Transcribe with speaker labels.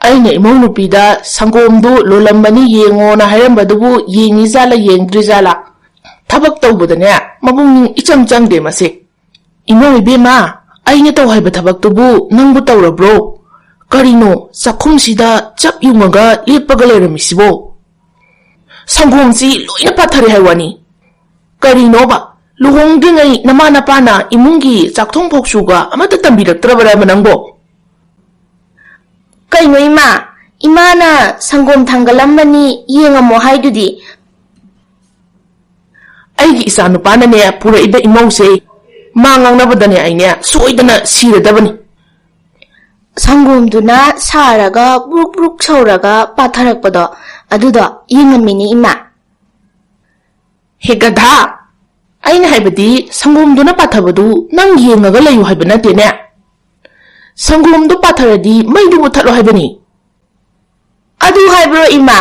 Speaker 1: ꯑꯩꯅ ꯏꯃꯧ ꯅꯨꯄꯤꯗ ꯁꯪꯒꯣꯝꯗꯨ ꯂꯣꯜꯂꯝꯕꯅꯤ ꯌꯦꯡꯉꯣꯅ ꯍꯥꯏꯔꯝꯕꯗꯨꯕꯨ ꯌꯦꯡꯉꯤꯖꯥꯠꯂ ꯌꯦꯡꯗ꯭ꯔꯤꯖꯥꯠꯂ ꯊꯕꯛ ꯇꯧꯕꯗꯅꯦ ꯃꯕꯨꯡ ꯏꯆꯪ ꯆꯪꯗꯦ ꯃꯁꯤ ꯏꯃꯧ ꯏꯕꯦꯝꯃ ꯑꯩꯅ ꯇꯧ ꯍꯥꯏꯕ ꯊꯕꯛꯇꯨꯕꯨ ꯅꯪꯕꯨ ꯇꯧꯔꯕ꯭ꯔꯣ ꯀꯔꯤꯅꯣ ꯆꯥꯛꯈꯨꯝꯁꯤꯗ ꯆꯞ ꯌꯨꯡꯉꯒ ꯂꯦꯞꯄꯒ ꯂꯩꯔꯝꯃꯤꯁꯤꯕꯣ ꯁꯪꯒꯣꯝꯁꯤ ꯂꯣꯏꯅ ꯄꯥꯊꯔꯦ ꯍꯥꯏꯋꯥꯅꯤ ꯀꯔꯤꯅꯣꯕ ꯂꯨꯍꯣꯡꯗ꯭ꯔꯤꯉꯩ ꯅꯃꯥ ꯅꯄꯥꯅ ꯏꯃꯨꯡꯒꯤ ꯆꯥꯛꯊꯣꯡ ꯐꯧꯁꯨꯒ ꯑꯃꯠꯇ ꯇꯝꯕꯤꯔꯛꯇ꯭ꯔꯕꯔꯕ ꯅꯪꯕꯣ
Speaker 2: ꯀꯩꯅꯣ ꯏꯃꯥ ꯏꯃꯥꯅ ꯁꯪꯒꯣꯝ ꯊꯥꯡꯒꯠꯂꯝꯕꯅꯤ ꯌꯦꯡꯉꯝꯃꯣ ꯍꯥꯏꯗꯨꯗꯤ
Speaker 1: ꯑꯩꯒꯤ ꯏꯆꯥꯅꯨꯄꯥꯅꯅꯦ ꯄꯨꯔꯛꯏꯕ ꯏꯃꯧꯁꯦ ꯃꯥ ꯉꯥꯡꯅꯕꯗꯅꯦ ꯑꯩꯅꯦ ꯁꯣꯏꯗꯅ ꯁꯤꯔꯗꯕꯅꯤ
Speaker 2: ꯁꯪꯒꯣꯝꯗꯨꯅ ꯁꯥꯔꯒ ꯕ꯭ꯔꯨꯛ ꯕ꯭ꯔꯨꯛ ꯁꯧꯔꯒ ꯄꯥꯊꯔꯛꯄꯗꯣ ꯑꯗꯨꯗꯣ ꯌꯦꯡꯉꯝꯃꯤꯅꯤ ꯏꯃꯥ
Speaker 1: ꯍꯦꯒꯙꯥ ꯑꯩꯅ ꯍꯥꯏꯕꯗꯤ ꯁꯪꯒꯣꯝꯗꯨꯅ ꯄꯥꯊꯕꯗꯨ ꯅꯪ ꯌꯦꯡꯉꯒ ꯂꯩꯌꯨ ꯍꯥꯏꯕ ꯅꯠꯇꯦꯅꯦ ꯁꯪꯒꯣꯝꯗꯨ ꯄꯥꯊꯔꯗꯤ ꯃꯩꯗꯨ ꯃꯨꯠꯊꯠꯂꯣ ꯍꯥꯏꯕꯅꯤ
Speaker 2: ꯑꯗꯨ ꯍꯥꯏꯕ꯭ꯔꯣ ꯏꯃꯥ